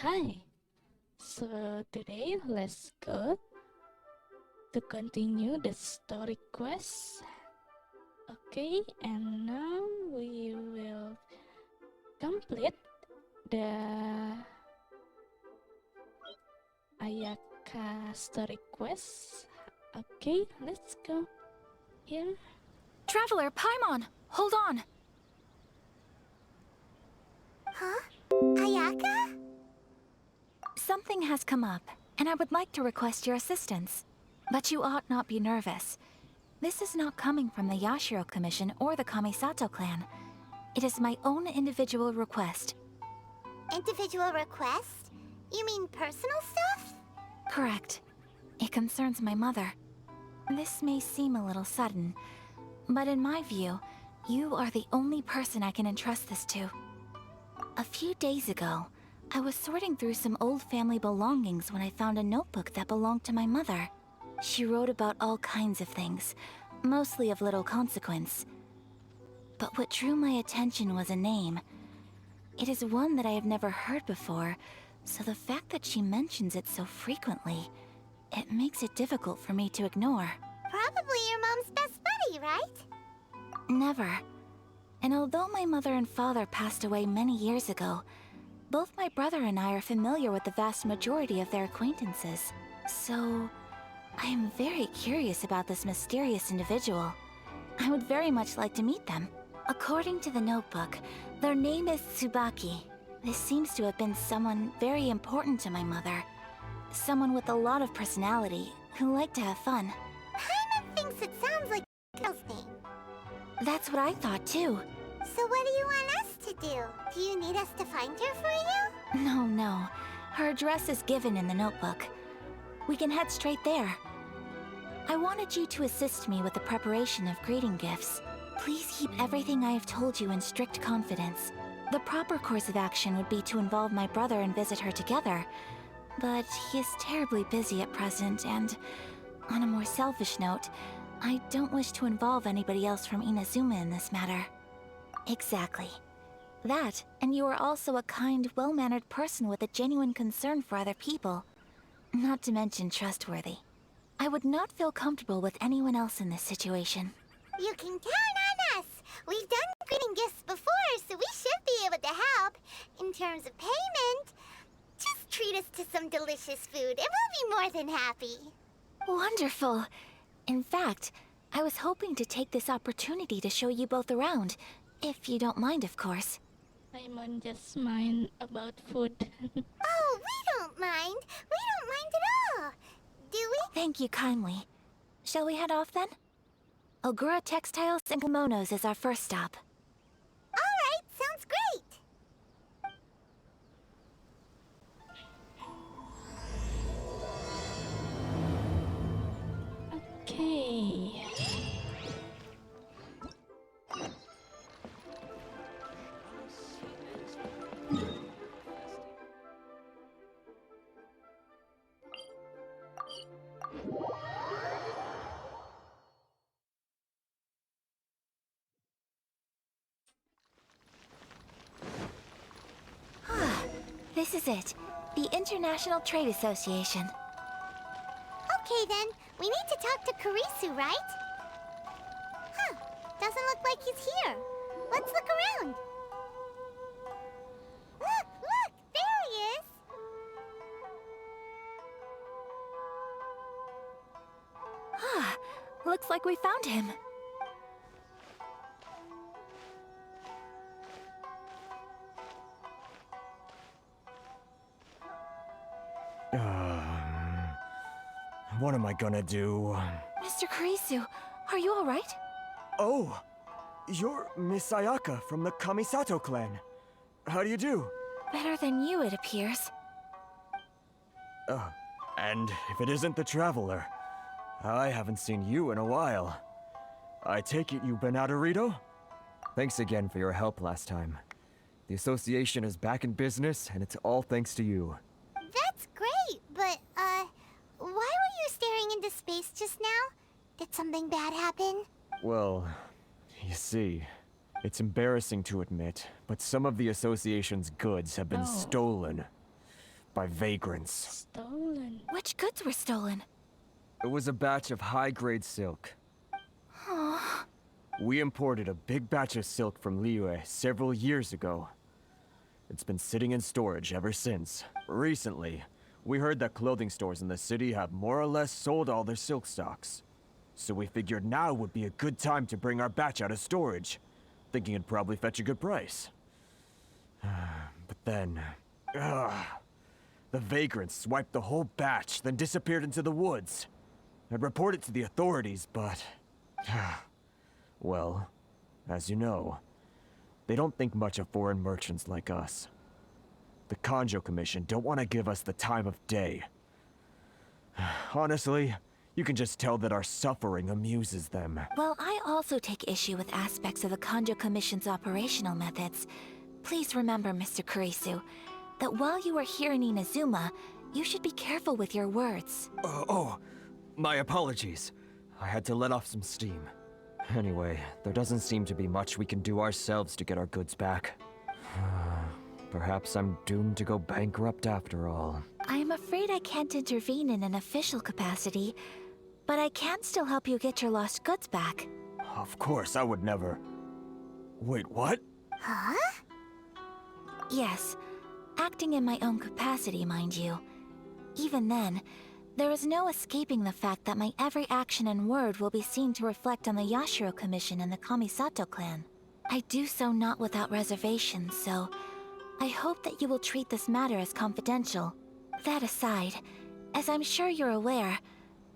Hi. So today let's go to continue the story quest. Okay, and now we will complete the Ayaka story quest. Okay, let's go. Here. Traveler, Paimon! Hold on! Huh? Ayaka? Something has come up, and I would like to request your assistance. But you ought not be nervous. This is not coming from the Yashiro Commission or the Kamisato clan. It is my own individual request. Individual request? You mean personal stuff? Correct. It concerns my mother. This may seem a little sudden, but in my view, you are the only person I can entrust this to. A few days ago, I was sorting through some old family belongings when I found a notebook that belonged to my mother. She wrote about all kinds of things, mostly of little consequence. But what drew my attention was a name. It is one that I have never heard before, so the fact that she mentions it so frequently, it makes it difficult for me to ignore. Probably your mom's best buddy, right? Never. And although my mother and father passed away many years ago, both my brother and I are familiar with the vast majority of their acquaintances. So, I am very curious about this mysterious individual. I would very much like to meet them. According to the notebook, their name is Tsubaki. This seems to have been someone very important to my mother. Someone with a lot of personality, who liked to have fun. Paimon thinks it sounds like a girl's name. That's what I thought too. So what do you want us to do? Do you need us to find her for you? No. Her address is given in the notebook. We can head straight there. I wanted you to assist me with the preparation of greeting gifts. Please keep everything I have told you in strict confidence. The proper course of action would be to involve my brother and visit her together. But he is terribly busy at present, and on a more selfish note, I don't wish to involve anybody else from Inazuma in this matter. Exactly. That, and you are also a kind, well-mannered person with a genuine concern for other people. Not to mention trustworthy. I would not feel comfortable with anyone else in this situation. You can count on us. We've done greeting gifts before, so we should be able to help. In terms of payment, just treat us to some delicious food and we'll be more than happy. Wonderful! In fact, I was hoping to take this opportunity to show you both around, if you don't mind, of course. Paimon just mind about food. Oh, we don't mind. We don't mind at all. Do we? Thank you kindly. Shall we head off then? Ogura Textiles Kimonos is our first stop. All right, sounds great. Okay. This is it. The International Trade Association. Okay then, we need to talk to Kurisu, right? Huh, doesn't look like he's here. Let's look around. Look, there he is. Looks like we found him. What am I gonna do? Mr. Kurisu, are you alright? Oh! You're Miss Ayaka from the Kamisato clan. How do you do? Better than you, it appears. And if it isn't the Traveler, I haven't seen you in a while. I take it you've been out of Ritou? Thanks again for your help last time. The association is back in business, and it's all thanks to you. That's great, but, why were you staring into space just now? Did something bad happen? Well, you see, it's embarrassing to admit, but some of the association's goods have been stolen. by vagrants. Stolen. Which goods were stolen? It was a batch of high-grade silk. Aw. We imported a big batch of silk from Liyue several years ago. It's been sitting in storage ever since. Recently, we heard that clothing stores in the city have more or less sold all their silk stocks. So we figured now would be a good time to bring our batch out of storage, thinking it'd probably fetch a good price. But then... the vagrants swiped the whole batch, then disappeared into the woods. I'd report it to the authorities, but... well, as you know, they don't think much of foreign merchants like us. The Kanjo Commission don't want to give us the time of day. Honestly, you can just tell that our suffering amuses them. Well, I also take issue with aspects of the Kanjo Commission's operational methods. Please remember, Mr. Kurisu, that while you are here in Inazuma, you should be careful with your words. My apologies. I had to let off some steam. Anyway, there doesn't seem to be much we can do ourselves to get our goods back. Perhaps I'm doomed to go bankrupt after all. I am afraid I can't intervene in an official capacity, but I can still help you get your lost goods back. Of course, I would never... Wait, what? Huh? Yes, acting in my own capacity, mind you. Even then, there is no escaping the fact that my every action and word will be seen to reflect on the Yashiro Commission and the Kamisato clan. I do so not without reservations, so I hope that you will treat this matter as confidential. That aside, as I'm sure you're aware,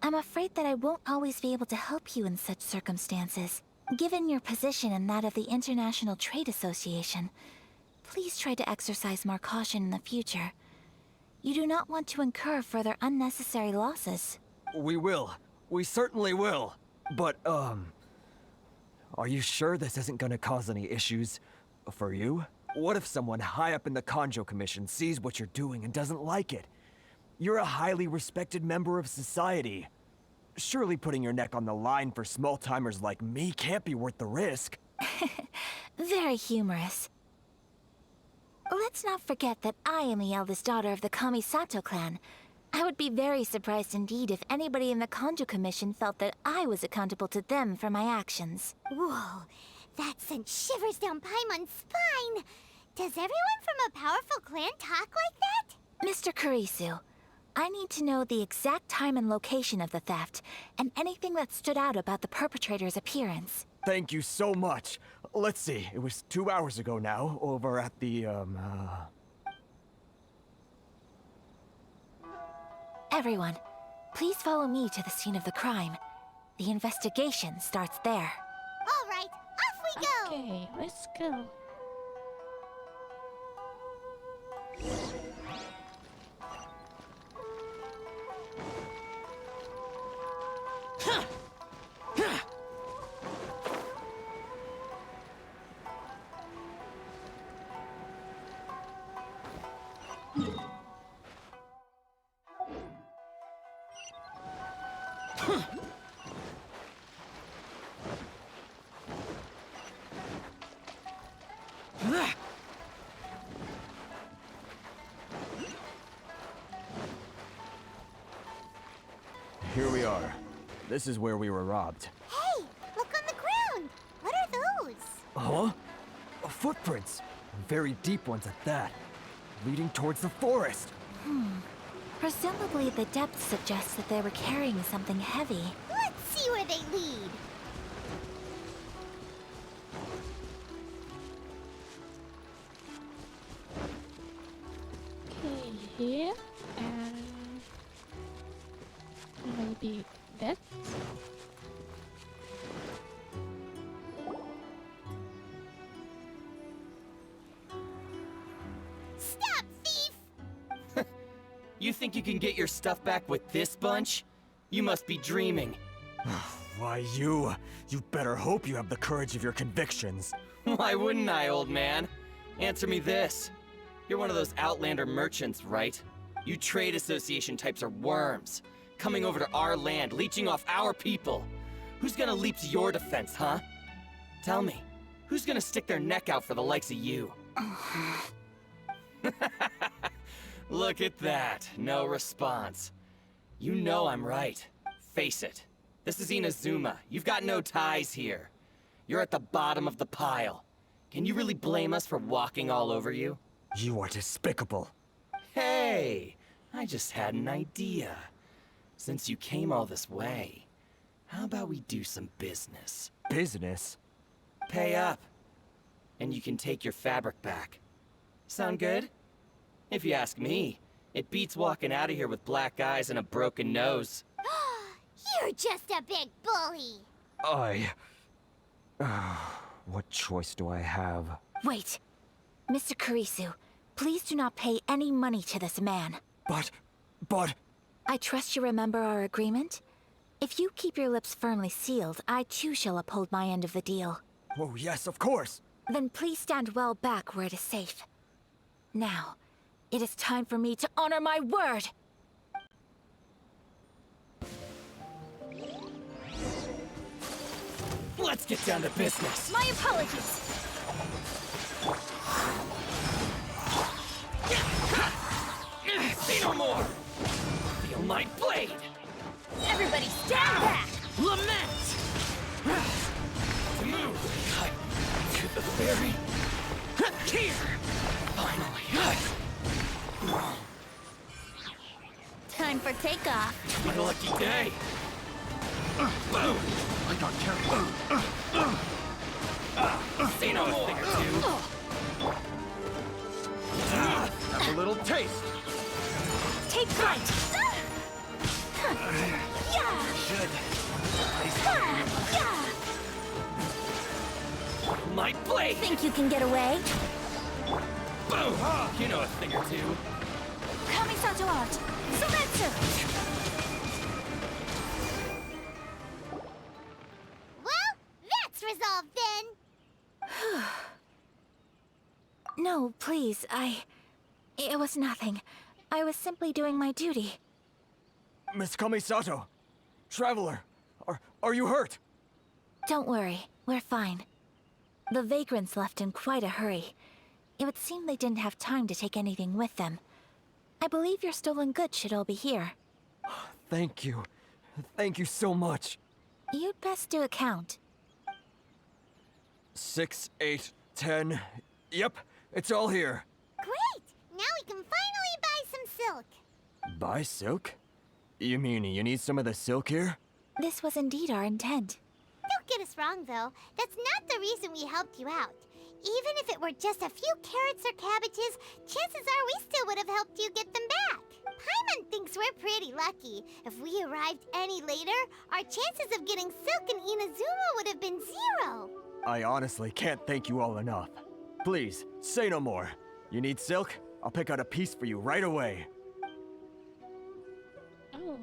I'm afraid that I won't always be able to help you in such circumstances. Given your position and that of the International Trade Association, please try to exercise more caution in the future. You do not want to incur further unnecessary losses. We will. We certainly will. But, are you sure this isn't gonna cause any issues for you? What if someone high up in the Kanjo Commission sees what you're doing and doesn't like it? You're a highly respected member of society. Surely putting your neck on the line for small-timers like me can't be worth the risk. Very humorous. Let's not forget that I am the eldest daughter of the Kamisato clan. I would be very surprised indeed if anybody in the Kanjo Commission felt that I was accountable to them for my actions. Whoa, that sent shivers down Paimon's spine. Does everyone from a powerful clan talk like that? Mr. Kurisu, I need to know the exact time and location of the theft, and anything that stood out about the perpetrator's appearance. Thank you so much. Let's see, it was 2 hours ago now, over at the, Everyone, please follow me to the scene of the crime. The investigation starts there. All right, off we go. Okay, let's go. Here we are. This is where we were robbed. Hey, look on the ground. What are those? Huh? Footprints. Very deep ones at that. Leading towards the forest. Presumably the depth suggests that they were carrying something heavy. Let's see where they lead. Okay, here and maybe that. Stop, thief! You think you can get your stuff back with this bunch? You must be dreaming. Why, you better hope you have the courage of your convictions. Why wouldn't I, old man? Answer me this. You're one of those Outlander merchants, right? You trade association types are worms. Coming over to our land, leeching off our people. Who's gonna leap to your defense, huh? Tell me, who's gonna stick their neck out for the likes of you? Look at that. No response. You know I'm right. Face it. This is Inazuma. You've got no ties here. You're at the bottom of the pile. Can you really blame us for walking all over you? You are despicable. Hey! I just had an idea. Since you came all this way, how about we do some business? Business? Pay up. And you can take your fabric back. Sound good? If you ask me, it beats walking out of here with black eyes and a broken nose. You're just a big bully. What choice do I have? Wait. Mr. Kurisu, please do not pay any money to this man. But... I trust you remember our agreement? If you keep your lips firmly sealed, I too shall uphold my end of the deal. Oh, yes, of course. Then please stand well back where it is safe. Now, it is time for me to honor my word! Let's get down to business. My apologies! See no more! Feel my blade! Everybody stand back! Lament! To move! Cut to the very... Here! Finally! Time for takeoff. My lucky day! Boom! I got carried. See no more! Thing or two. Have a little taste. Take flight! Yeah! Good. Yeah! My blade! Think you can get away? Boom! You know a thing or two. Kamisato art! Sumetsu! Well, that's resolved then. No, please, It was nothing. I was simply doing my duty. Miss Kamisato! Traveler! Are you hurt? Don't worry, we're fine. The vagrants left in quite a hurry. It would seem they didn't have time to take anything with them. I believe your stolen goods should all be here. Thank you. Thank you so much. You'd best do a count. 6, 8, 10... Yep, it's all here. Great! Now we can finally buy some silk. Buy silk? You mean you need some of the silk here? This was indeed our intent. Don't get us wrong, though. That's not the reason we helped you out. Even if it were just a few carrots or cabbages, chances are we still would have helped you get them back. Paimon thinks we're pretty lucky. If we arrived any later, our chances of getting silk in Inazuma would have been 0. I honestly can't thank you all enough. Please, say no more. You need silk? I'll pick out a piece for you right away. Oh.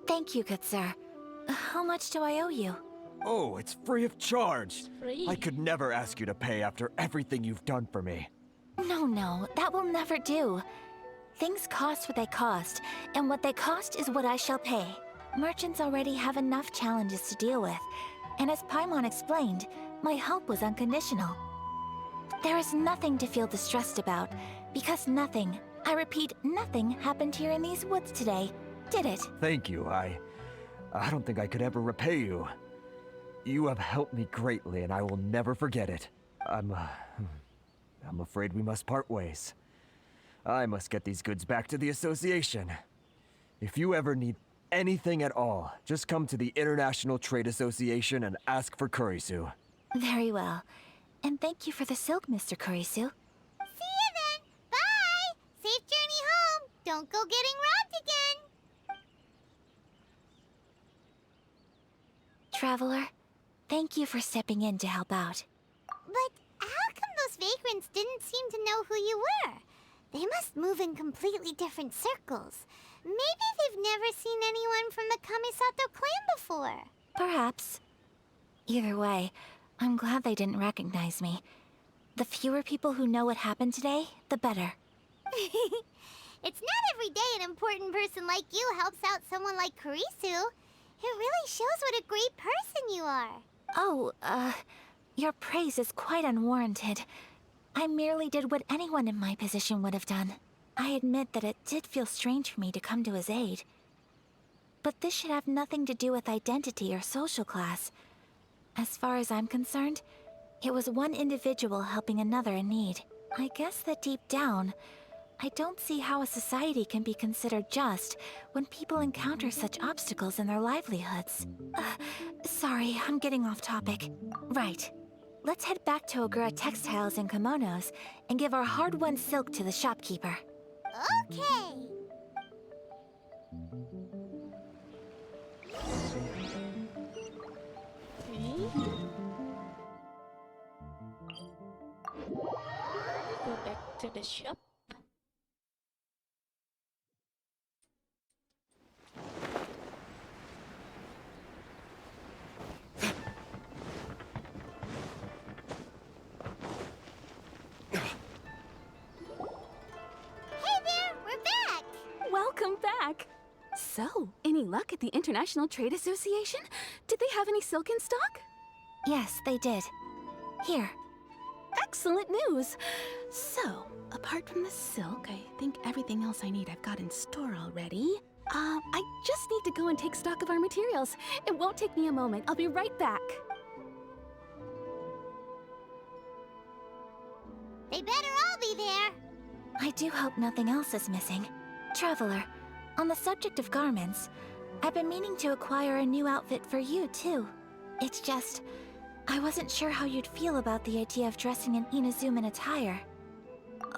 Thank you, good sir. How much do I owe you? Oh, it's free of charge. Free. I could never ask you to pay after everything you've done for me. No, that will never do. Things cost what they cost, and what they cost is what I shall pay. Merchants already have enough challenges to deal with, and as Paimon explained, my help was unconditional. There is nothing to feel distressed about, because nothing, I repeat, nothing happened here in these woods today, did it? Thank you. I don't think I could ever repay you. You have helped me greatly, and I will never forget it. I'm afraid we must part ways. I must get these goods back to the association. If you ever need anything at all, just come to the International Trade Association and ask for Kurisu. Very well. And thank you for the silk, Mr. Kurisu. See you then. Bye. Safe journey home. Don't go getting robbed again. Traveler, thank you for stepping in to help out. But how come those vagrants didn't seem to know who you were? They must move in completely different circles. Maybe they've never seen anyone from the Kamisato clan before. Perhaps. Either way, I'm glad they didn't recognize me. The fewer people who know what happened today, the better. It's not every day an important person like you helps out someone like Kurisu. It really shows what a great person you are. Oh, your praise is quite unwarranted. I merely did what anyone in my position would have done. I admit that it did feel strange for me to come to his aid. But this should have nothing to do with identity or social class. As far as I'm concerned, it was one individual helping another in need. I guess that deep down, I don't see how a society can be considered just when people encounter such obstacles in their livelihoods. Sorry, I'm getting off topic. Right. Let's head back to Ogura Textiles Kimonos and give our hard-won silk to the shopkeeper. Okay. Okay. Go back to the shop. Hey there, we're back. Welcome back! So, any luck at the International Trade Association? Did they have any silk in stock? Yes, they did. Here. Excellent news! So, apart from the silk, I think everything else I need I've got in store already. I just need to go and take stock of our materials. It won't take me a moment. I'll be right back. They better all be there. I do hope nothing else is missing. Traveler, on the subject of garments, I've been meaning to acquire a new outfit for you, too. It's just, I wasn't sure how you'd feel about the idea of dressing in Inazuman attire.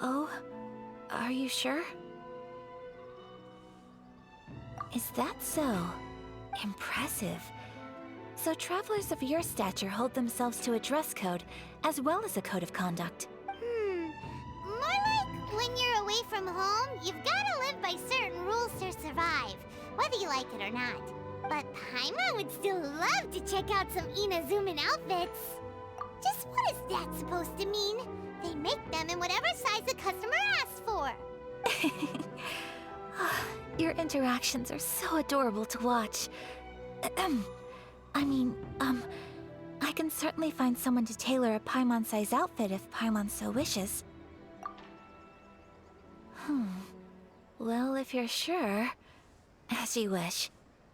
Oh, are you sure? Is that so? Impressive. So travelers of your stature hold themselves to a dress code, as well as a code of conduct. More like when you're away from home, you've gotta live by certain rules to survive, whether you like it or not. But Paimon would still love to check out some Inazuman outfits. Just what is that supposed to mean? They make them in whatever size the customer asks for. Your interactions are so adorable to watch. I can certainly find someone to tailor a Paimon-size outfit if Paimon so wishes. Well, if you're sure, as you wish.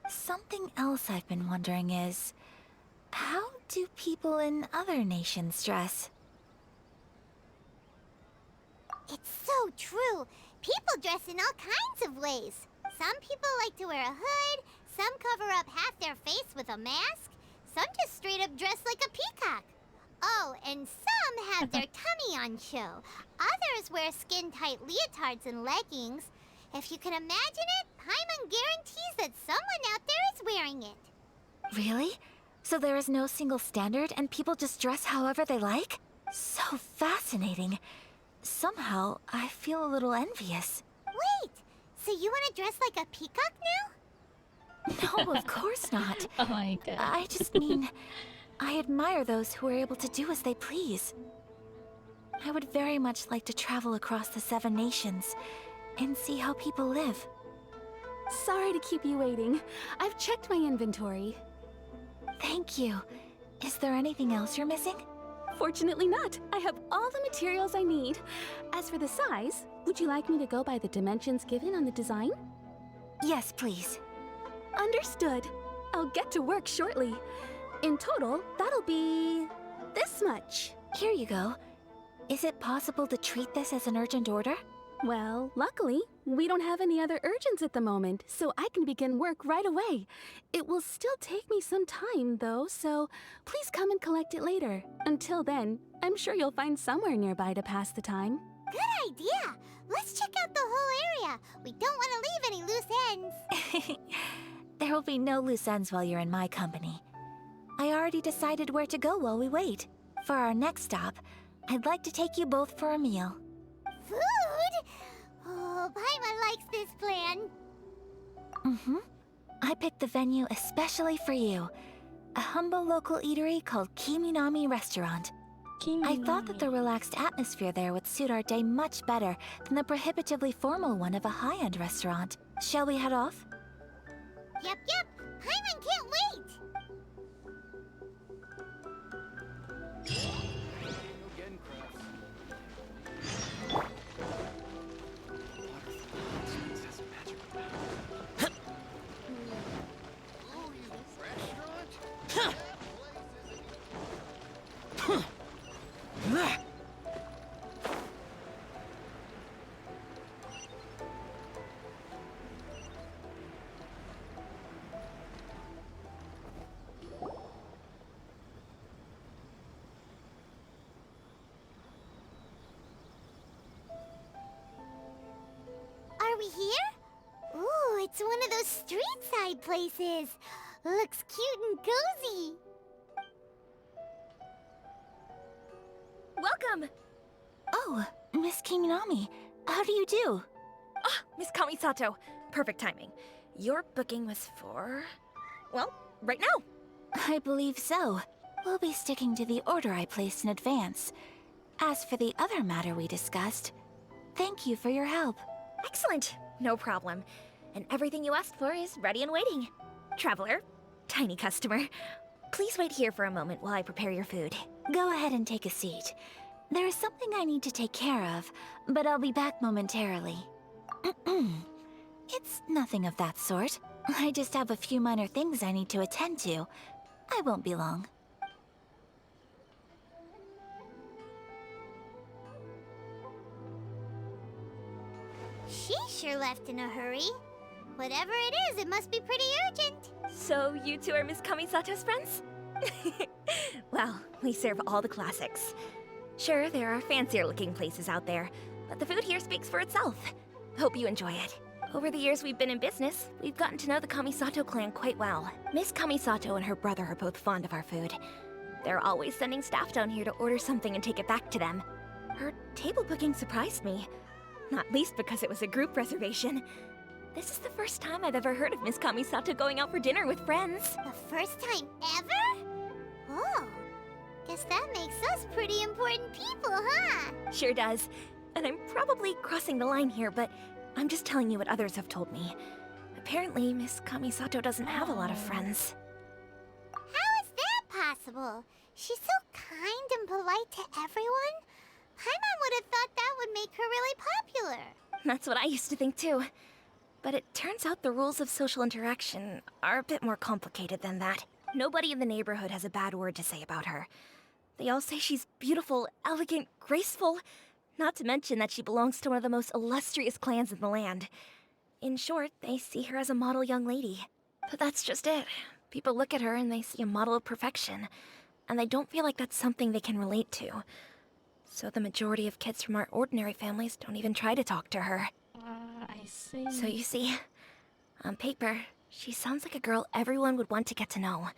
Something else I've been wondering is, how do people in other nations dress? It's so true. People dress in all kinds of ways. Some people like to wear a hood, some cover up half their face with a mask, some just straight up dress like a peacock. Oh, and some have their tummy on show. Others wear skin-tight leotards and leggings. If you can imagine it, Paimon guarantees that someone out there is wearing it. Really? So there is no single standard and people just dress however they like? So fascinating. Somehow, I feel a little envious. Wait, so you want to dress like a peacock now? No, of course not. Oh my god. I just mean, I admire those who are able to do as they please. I would very much like to travel across the 7 nations and see how people live. Sorry to keep you waiting. I've checked my inventory. Thank you. Is there anything else you're missing? Fortunately not. I have all the materials I need. As for the size, would you like me to go by the dimensions given on the design? Yes, please. Understood. I'll get to work shortly. In total, that'll be this much. Here you go. Is it possible to treat this as an urgent order? Well, luckily, we don't have any other urgents at the moment, so I can begin work right away. It will still take me some time, though, so please come and collect it later. Until then, I'm sure you'll find somewhere nearby to pass the time. Good idea. Let's check out the whole area. We don't want to leave any loose ends. There will be no loose ends while you're in my company. I already decided where to go while we wait. For our next stop, I'd like to take you both for a meal. Food? Oh, Paimon likes this plan. I picked the venue especially for you. A humble local eatery called Kaminami Restaurant. I thought that the relaxed atmosphere there would suit our day much better than the prohibitively formal one of a high-end restaurant. Shall we head off? Yep. Paimon can't wait. those street side places. Looks cute and cozy. Welcome! Oh, Miss Kaminami, how do you do? Ah, Miss Kamisato. Perfect timing. Your booking was for... well, right now. I believe so. We'll be sticking to the order I placed in advance. As for the other matter we discussed, thank you for your help. Excellent. No problem. And everything you asked for is ready and waiting. Traveler, tiny customer, please wait here for a moment while I prepare your food. Go ahead and take a seat. There is something I need to take care of, but I'll be back momentarily. It's nothing of that sort. I just have a few minor things I need to attend to. I won't be long. She sure left in a hurry. Whatever it is, it must be pretty urgent. So you two are Miss Kamisato's friends? Well, we serve all the classics. Sure, there are fancier looking places out there, but the food here speaks for itself. Hope you enjoy it. Over the years we've been in business, we've gotten to know the Kamisato clan quite well. Miss Kamisato and her brother are both fond of our food. They're always sending staff down here to order something and take it back to them. Her table booking surprised me, not least because it was a group reservation. This is the first time I've ever heard of Miss Kamisato going out for dinner with friends. The first time ever? Oh, guess that makes us pretty important people, huh? Sure does. And I'm probably crossing the line here, but I'm just telling you what others have told me. Apparently, Miss Kamisato doesn't have a lot of friends. How is that possible? She's so kind and polite to everyone. Paimon would have thought that would make her really popular. That's what I used to think too. But it turns out the rules of social interaction are a bit more complicated than that. Nobody in the neighborhood has a bad word to say about her. They all say she's beautiful, elegant, graceful, not to mention that she belongs to one of the most illustrious clans in the land. In short, they see her as a model young lady. But that's just it. People look at her and they see a model of perfection, and they don't feel like that's something they can relate to. So the majority of kids from our ordinary families don't even try to talk to her. I see. So you see, on paper, she sounds like a girl everyone would want to get to know.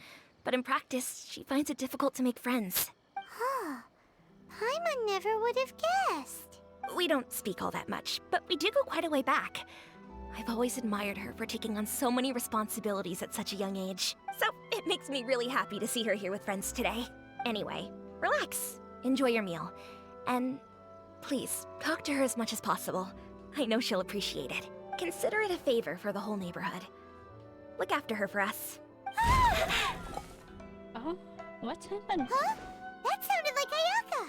But in practice, she finds it difficult to make friends. Huh. Paimon never would have guessed. We don't speak all that much, but we do go quite a way back. I've always admired her for taking on so many responsibilities at such a young age. So it makes me really happy to see her here with friends today. Anyway, relax, enjoy your meal, and please, talk to her as much as possible. I know she'll appreciate it. Consider it a favor for the whole neighborhood. Look after her for us. Oh, what happened? Huh? That sounded like Ayaka.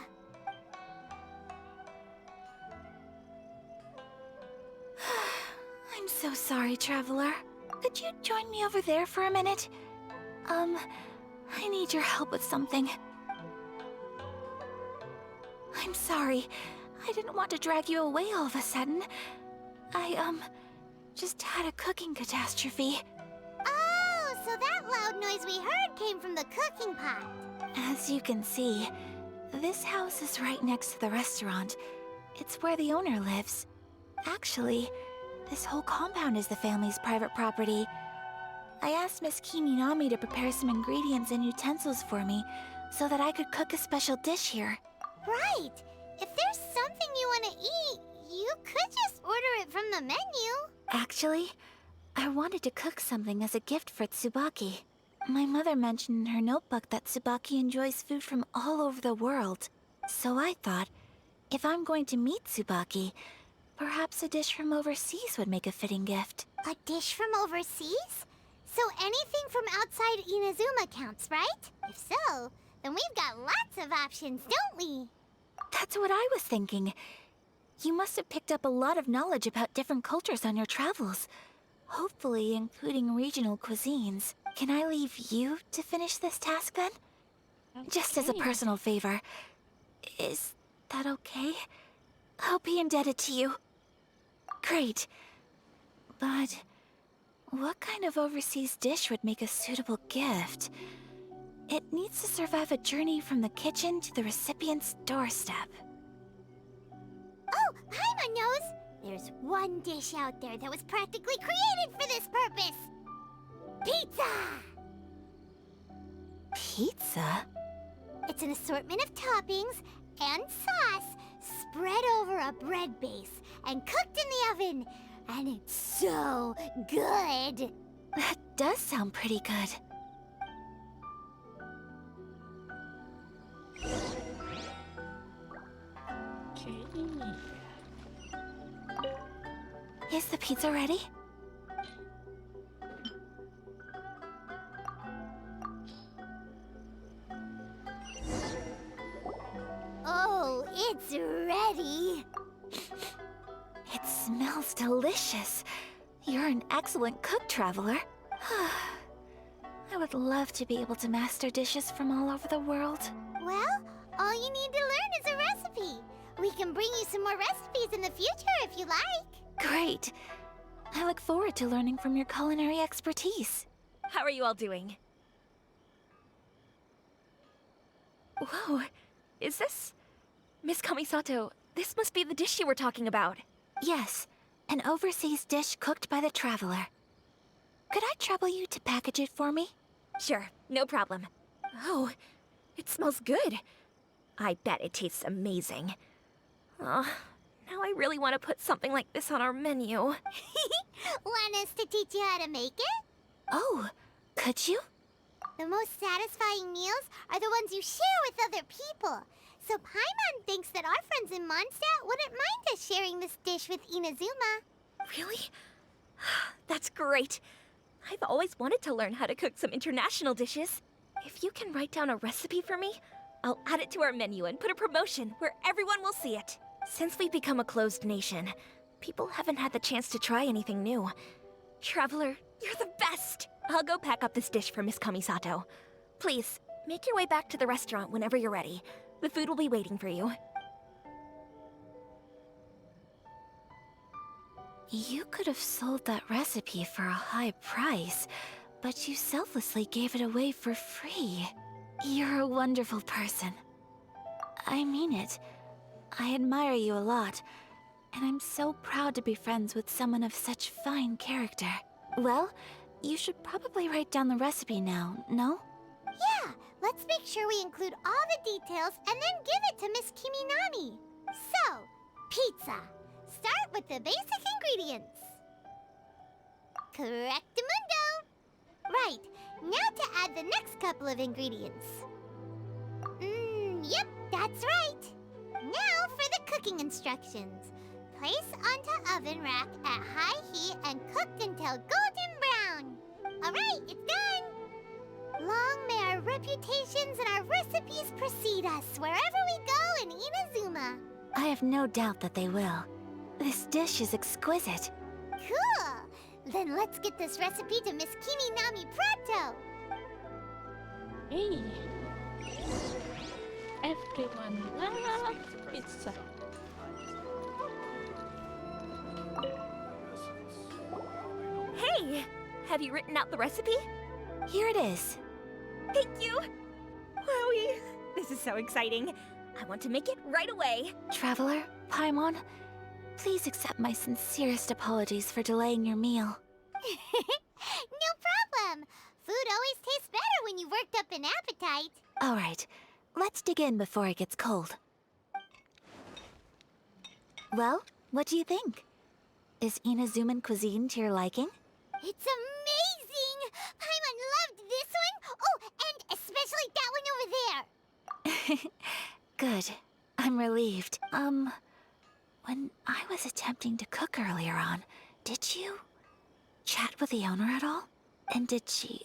I'm so sorry, Traveler. Could you join me over there for a minute? I need your help with something. I'm sorry. I didn't want to drag you away all of a sudden. I, just had a cooking catastrophe. Oh, so that loud noise we heard came from the cooking pot. As you can see, this house is right next to the restaurant. It's where the owner lives. Actually, this whole compound is the family's private property. I asked Miss Kaminami to prepare some ingredients and utensils for me so that I could cook a special dish here. Right. If there's something you want to eat, you could just order it from the menu. Actually, I wanted to cook something as a gift for Tsubaki. My mother mentioned in her notebook that Tsubaki enjoys food from all over the world. So I thought, if I'm going to meet Tsubaki, perhaps a dish from overseas would make a fitting gift. A dish from overseas? So anything from outside Inazuma counts, right? If so, then we've got lots of options, don't we? That's what I was thinking. You must have picked up a lot of knowledge about different cultures on your travels. Hopefully including regional cuisines. Can I leave you to finish this task then? Just as a Okay. personal favor. Is that okay? I'll be indebted to you. Great. But what kind of overseas dish would make a suitable gift? It needs to survive a journey from the kitchen to the recipient's doorstep. Oh, Paimon knows! There's one dish out there that was practically created for this purpose. Pizza! Pizza? It's an assortment of toppings and sauce spread over a bread base and cooked in the oven. And it's so good. That does sound pretty good. Okay. Is the pizza ready? Oh, it's ready. It smells delicious. You're an excellent cook, Traveler. I would love to be able to master dishes from all over the world. Well, all you need to learn is a recipe. We can bring you some more recipes in the future if you like. Great. I look forward to learning from your culinary expertise. How are you all doing? Whoa, is this... Miss Kamisato, this must be the dish you were talking about. Yes, an overseas dish cooked by the Traveler. Could I trouble you to package it for me? Sure, no problem. Oh, it smells good. I bet it tastes amazing. Oh, now I really want to put something like this on our menu. Want us to teach you how to make it? Oh, could you? The most satisfying meals are the ones you share with other people. So Paimon thinks that our friends in Mondstadt wouldn't mind us sharing this dish with Inazuma. Really? That's great. I've always wanted to learn how to cook some international dishes. If you can write down a recipe for me, I'll add it to our menu and put a promotion where everyone will see it. Since we've become a closed nation, people haven't had the chance to try anything new. Traveler, you're the best! I'll go pack up this dish for Miss Kamisato. Please, make your way back to the restaurant whenever you're ready. The food will be waiting for you. You could have sold that recipe for a high price, but you selflessly gave it away for free. You're a wonderful person. I mean it. I admire you a lot, and I'm so proud to be friends with someone of such fine character. Well, you should probably write down the recipe now, no? Yeah, let's make sure we include all the details and then give it to Miss Kaminami. So, pizza. Start with the basic ingredients. Correctamundo. Right, now to add the next couple of ingredients. Yep, that's right. Now for the cooking instructions. Place onto oven rack at high heat and cooked until golden brown. Alright, it's done. Long may our reputations and our recipes precede us wherever we go in Inazuma. I have no doubt that they will. This dish is exquisite. Cool! Then let's get this recipe to Miss Kaminami pronto! Hey. Everyone loves pizza. Hey! Have you written out the recipe? Here it is. Thank you! Wowie! This is so exciting. I want to make it right away. Traveler, Paimon, please accept my sincerest apologies for delaying your meal. No problem! Food always tastes better when you've worked up an appetite. All right, let's dig in before it gets cold. Well, what do you think? Is Inazuman cuisine to your liking? It's amazing! Paimon loved this one! Oh, and especially that one over there! Good. I'm relieved. When I was attempting to cook earlier on, did you chat with the owner at all? And did she,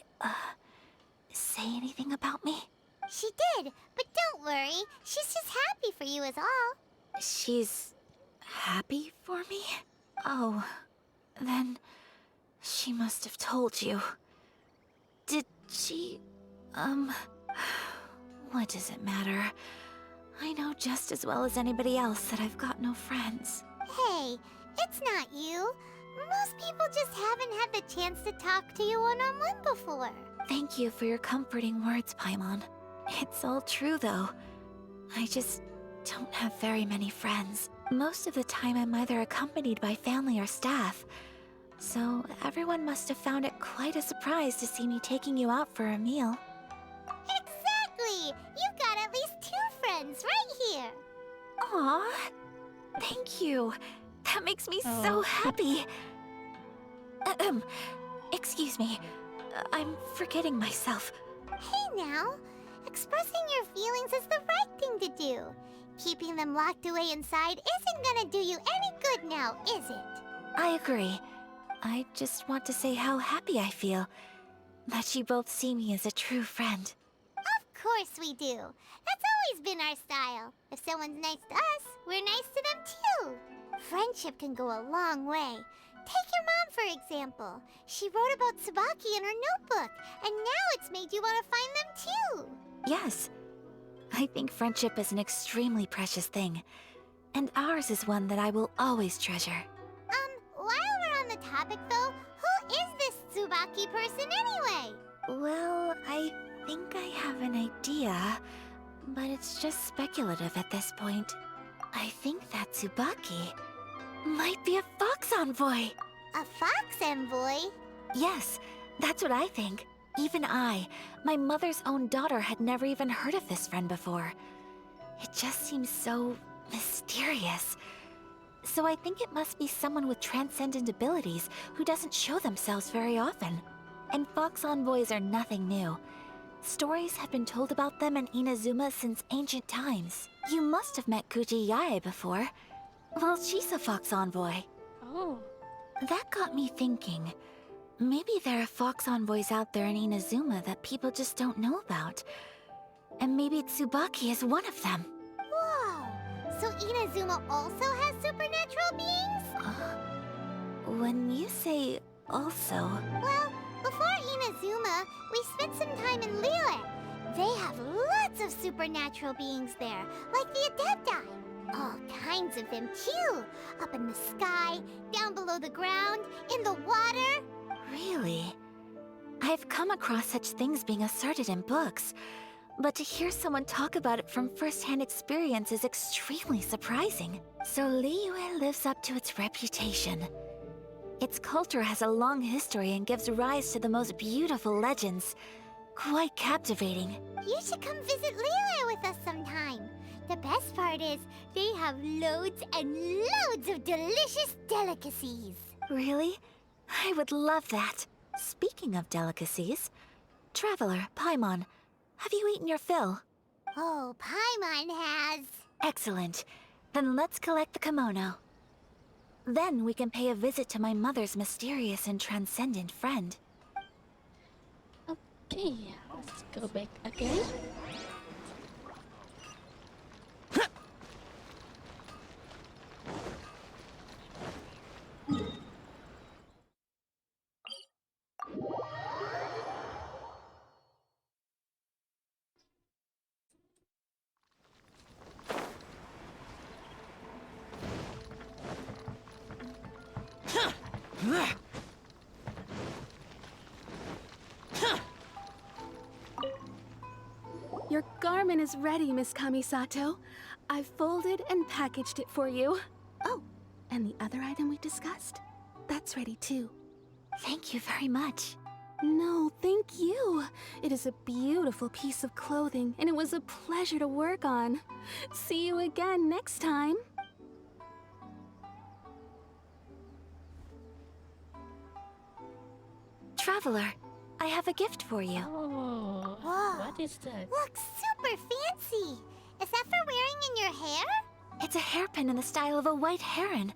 say anything about me? She did, but don't worry. She's just happy for you is all. She's happy for me? Oh, then she must have told you. Did she, what does it matter? I know just as well as anybody else that I've got no friends. Hey, it's not you. Most people just haven't had the chance to talk to you one-on-one before. Thank you for your comforting words, Paimon. It's all true, though. I just don't have very many friends. Most of the time I'm either accompanied by family or staff. So everyone must have found it quite a surprise to see me taking you out for a meal. Exactly! You've got at least 2 friends right here. Aw, thank you. That makes me so happy. Excuse me. I'm forgetting myself. Hey now, expressing your feelings is the right thing to do. Keeping them locked away inside isn't gonna do you any good now, is it? I agree. I just want to say how happy I feel that you both see me as a true friend. Of course we do. That's always been our style. If someone's nice to us, we're nice to them too. Friendship can go a long way. Take your mom, for example. She wrote about Tsubaki in her notebook, and now it's made you want to find them too. Yes. I think friendship is an extremely precious thing, and ours is one that I will always treasure. While we're on the topic though, who is this Tsubaki person anyway? Well, I think I have an idea, but it's just speculative at this point. I think that Tsubaki might be a fox envoy. A fox envoy? Yes, that's what I think. Even I, my mother's own daughter, had never even heard of this friend before. It just seems so mysterious. So I think it must be someone with transcendent abilities who doesn't show themselves very often. And fox envoys are nothing new. Stories have been told about them in Inazuma since ancient times. You must have met Kuji Yae before. Well, she's a fox envoy. Oh. That got me thinking. Maybe there are fox envoys out there in Inazuma that people just don't know about. And maybe Tsubaki is one of them. Whoa! So Inazuma also has supernatural beings? When you say also... Well, before Inazuma, we spent some time in Liyue. They have lots of supernatural beings there, like the Adepti. All kinds of them too. Up in the sky, down below the ground, in the water. Really? I've come across such things being asserted in books, but to hear someone talk about it from first-hand experience is extremely surprising. So Liyue lives up to its reputation. Its culture has a long history and gives rise to the most beautiful legends. Quite captivating. You should come visit Liyue with us sometime. The best part is, they have loads and loads of delicious delicacies. Really? I would love that. Speaking of delicacies, Traveler, Paimon, have you eaten your fill? Oh, Paimon has. Excellent. Then let's collect the kimono. Then we can pay a visit to my mother's mysterious and transcendent friend. Okay, let's go back again. Your garment is ready, Miss Kamisato. I've folded and packaged it for you. Oh, and the other item we discussed? That's ready too. Thank you very much. No, thank you. It is a beautiful piece of clothing, and it was a pleasure to work on. See you again next time. Traveler, I have a gift for you. Oh, Whoa. what is that? Looks super fancy. Is that for wearing in your hair? It's a hairpin in the style of a white heron.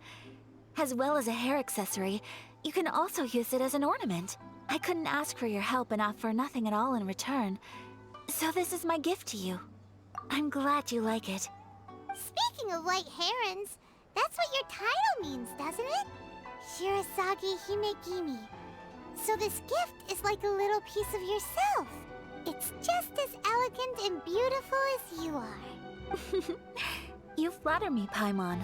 As well as a hair accessory, you can also use it as an ornament. I couldn't ask for your help and offer nothing at all in return. So this is my gift to you. I'm glad you like it. Speaking of white herons, that's what your title means, doesn't it? Shirasagi Himegimi. So this gift is like a little piece of yourself. It's just as elegant and beautiful as you are. You flatter me, Paimon.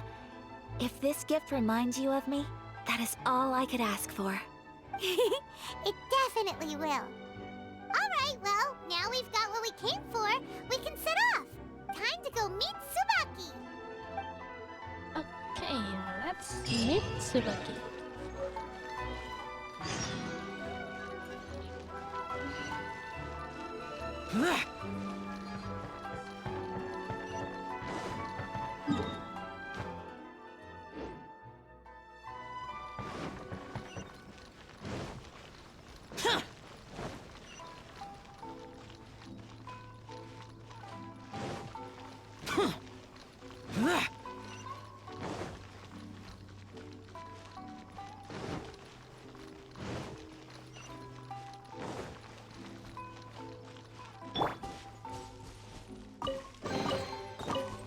If this gift reminds you of me, that is all I could ask for. It definitely will. Alright, well, now we've got what we came for, we can set off. Time to go meet Tsubaki. Okay, let's meet Tsubaki.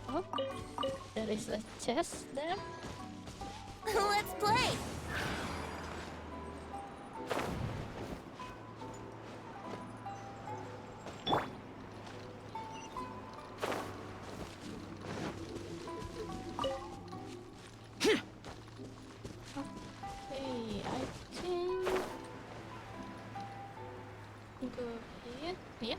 Oh, there is a chest there. Let's play! Okay, I think go here. Yeah.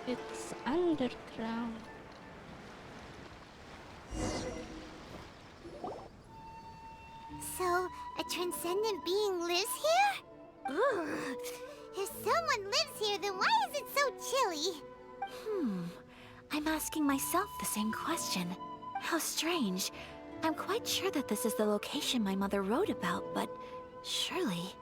It's underground. So, a transcendent being lives here? Ugh. If someone lives here, then why is it so chilly? I'm asking myself the same question. How strange. I'm quite sure that this is the location my mother wrote about, but surely...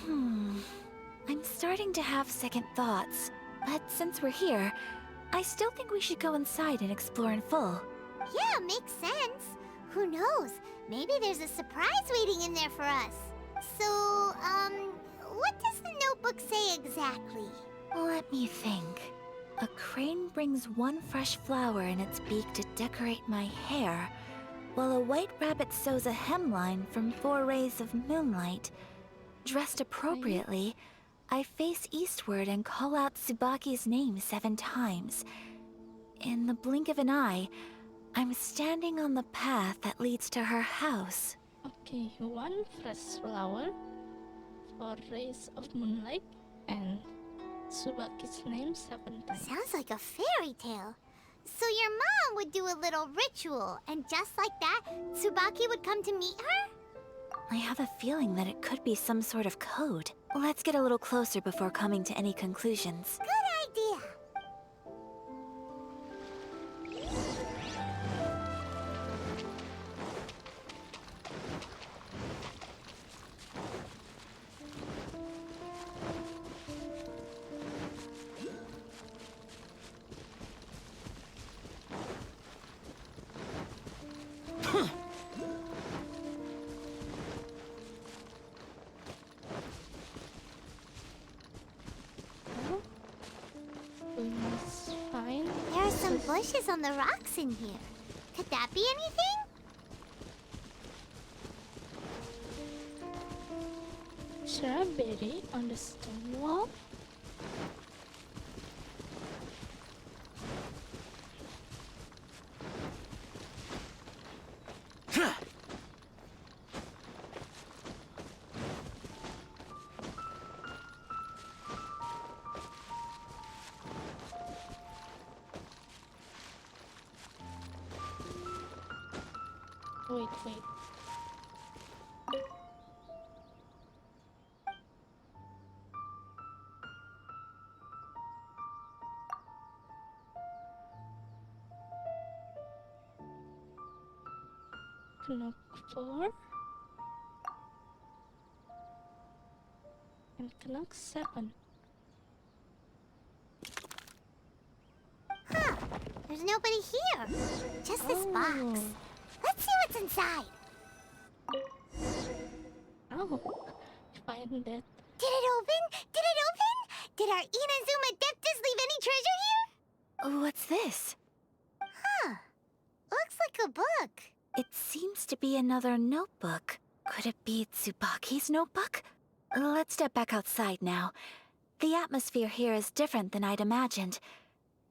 I'm starting to have second thoughts. But since we're here, I still think we should go inside and explore in full. Yeah, makes sense. Who knows? Maybe there's a surprise waiting in there for us. So, what does the notebook say exactly? Let me think. A crane brings one fresh flower in its beak to decorate my hair, while a white rabbit sews a hemline from 4 rays of moonlight. Dressed appropriately, I face eastward and call out Tsubaki's name 7 times. In the blink of an eye, I'm standing on the path that leads to her house. Okay, 1 fresh flower, 4 rays of moonlight, and Tsubaki's name 7 times. Sounds like a fairy tale. So your mom would do a little ritual, and just like that, Tsubaki would come to meet her? I have a feeling that it could be some sort of code. Let's get a little closer before coming to any conclusions. Good idea. Now, we must find... There are some bushes on the rocks in here. Could that be anything? Shrubbery on the stone wall. Wait. Knock 4 and knock 7. Huh. There's nobody here. Just this box. Let's see what's inside. Oh, find that. Did it open? Did it open? Did our Inazuma Adeptus leave any treasure here? What's this? Huh. Looks like a book. It seems to be another notebook. Could it be Tsubaki's notebook? Let's step back outside now. The atmosphere here is different than I'd imagined.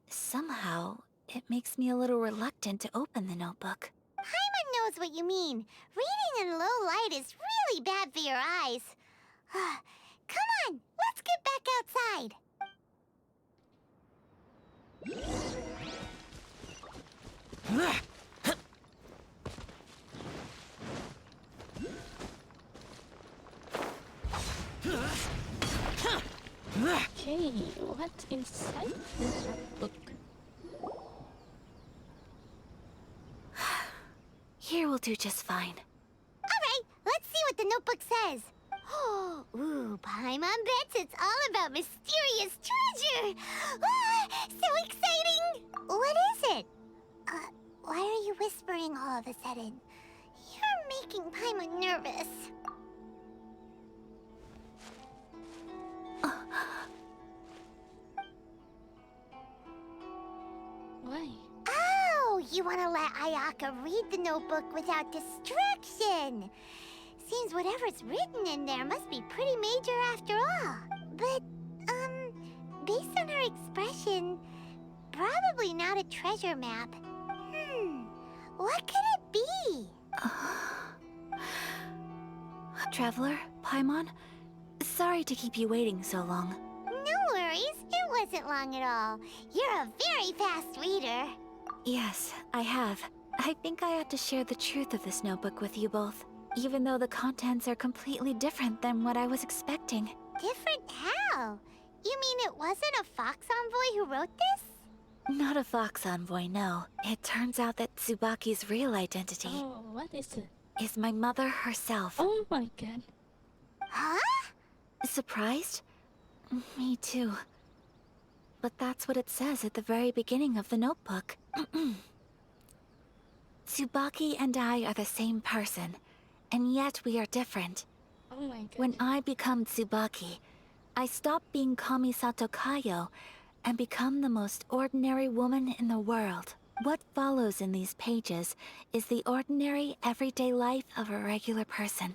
Somehow, it makes me a little reluctant to open the notebook. Paimon knows what you mean. Reading in low light is really bad for your eyes. Come on, let's get back outside. What's inside this book? Here will do just fine. Alright, let's see what the notebook says. Ooh, Paimon bets it's all about mysterious treasure! Ah, so exciting! What is it? Why are you whispering all of a sudden? You're making Paimon nervous. Why? Oh, you want to let Ayaka read the notebook without distraction. Seems whatever's written in there must be pretty major after all. But, based on her expression, probably not a treasure map. What could it be? Traveler, Paimon, sorry to keep you waiting so long. No worries, it wasn't long at all. You're a very fast reader. Yes, I have. I think I ought to share the truth of this notebook with you both, even though the contents are completely different than what I was expecting. Different how? You mean it wasn't a Fox Envoy who wrote this? Not a Fox Envoy, no. It turns out that Tsubaki's real identity Oh, what is it? is my mother herself. Oh my god. Huh? Surprised? Me too. But that's what it says at the very beginning of the notebook. Tsubaki and I are the same person, and yet we are different. Oh my god. When I become Tsubaki, I stop being Kamisato Kayo and become the most ordinary woman in the world. What follows in these pages is the ordinary, everyday life of a regular person.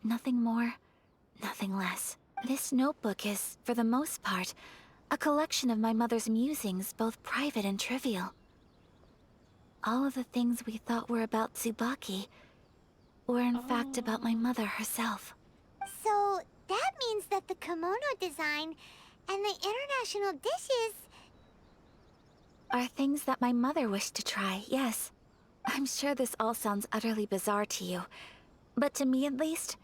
Nothing more, nothing less. This notebook is, for the most part, a collection of my mother's musings, both private and trivial. All of the things we thought were about Tsubaki were in fact about my mother herself. So, that means that the kimono design and the international dishes... Are things that my mother wished to try, yes. I'm sure this all sounds utterly bizarre to you, but to me at least,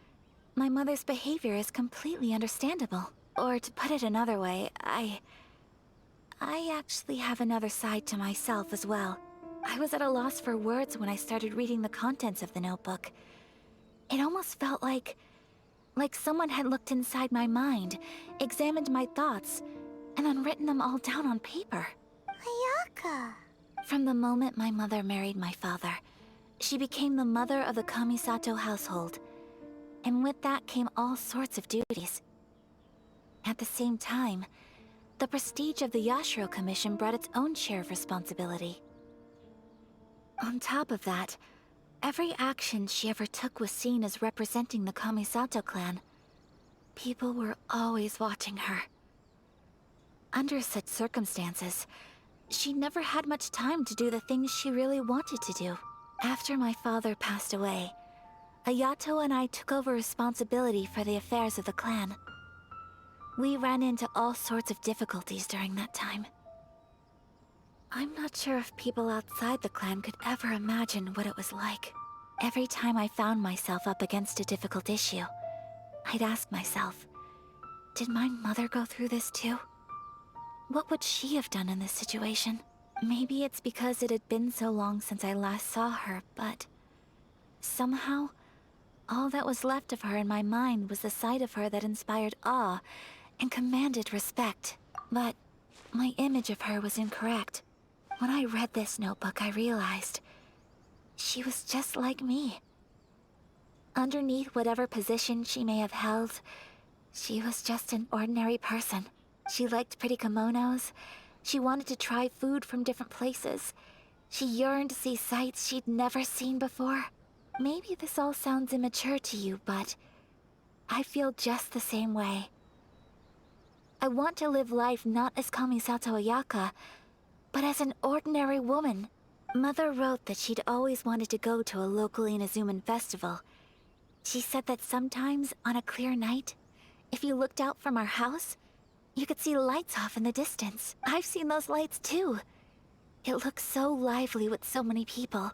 my mother's behavior is completely understandable. Or to put it another way, I actually have another side to myself as well. I was at a loss for words when I started reading the contents of the notebook. It almost felt like someone had looked inside my mind, examined my thoughts, and then written them all down on paper. Ayaka. From the moment my mother married my father, she became the mother of the Kamisato household. And with that came all sorts of duties. At the same time, the prestige of the Yashiro Commission brought its own share of responsibility. On top of that, every action she ever took was seen as representing the Kamisato clan. People were always watching her. Under such circumstances, she never had much time to do the things she really wanted to do. After my father passed away, Ayato and I took over responsibility for the affairs of the clan. We ran into all sorts of difficulties during that time. I'm not sure if people outside the clan could ever imagine what it was like. Every time I found myself up against a difficult issue, I'd ask myself, did my mother go through this too? What would she have done in this situation? Maybe it's because it had been so long since I last saw her, but somehow, all that was left of her in my mind was the sight of her that inspired awe and commanded respect. But my image of her was incorrect. When I read this notebook, I realized she was just like me. Underneath whatever position she may have held, she was just an ordinary person. She liked pretty kimonos. She wanted to try food from different places. She yearned to see sights she'd never seen before. Maybe this all sounds immature to you, but I feel just the same way. I want to live life not as Kamisato Ayaka, but as an ordinary woman. Mother wrote that she'd always wanted to go to a local Inazuman festival. She said that sometimes, on a clear night, if you looked out from our house, you could see lights off in the distance. I've seen those lights too. It looks so lively with so many people.